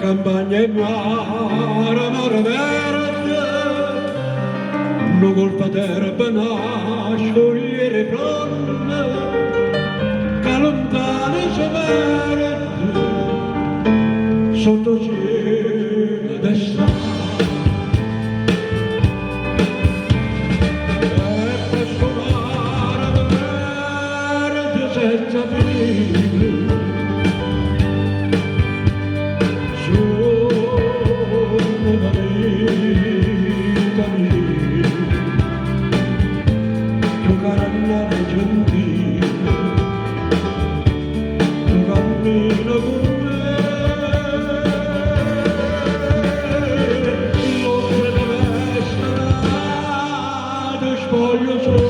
campagna e mare, mare verde, una colpa d'erba nasce, scogliere pronte, che lontane si verde, sotto cielo d'estate. Senza finire sono da vita mia tu carannare gentile tu cammino con me l'ombre della strada spoglio solo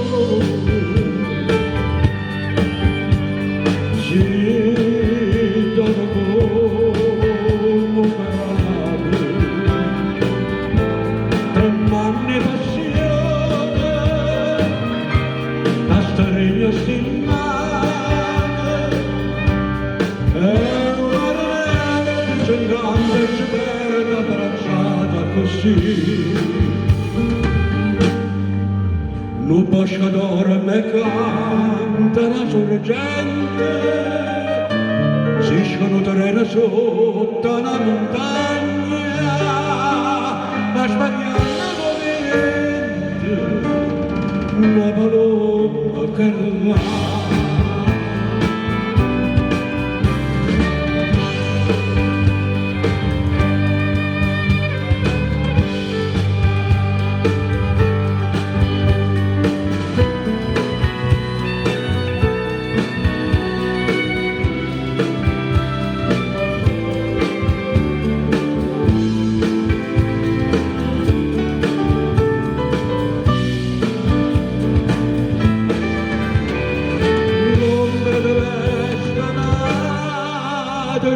un pescatore me canta la sorgente, si sconoterà sotto la montagna, ma sbagliando movente, una paloma che là.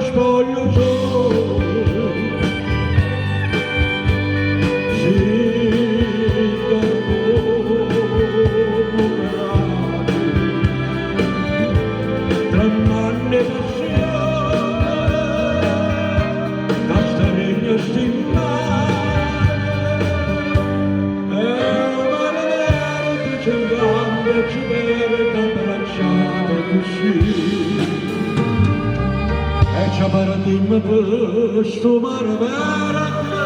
Spoglio solo si tra manne passione da staregno stimmare e una verde c'è un gambe ci vede abbracciato così. C'è paradigma per sto mare vera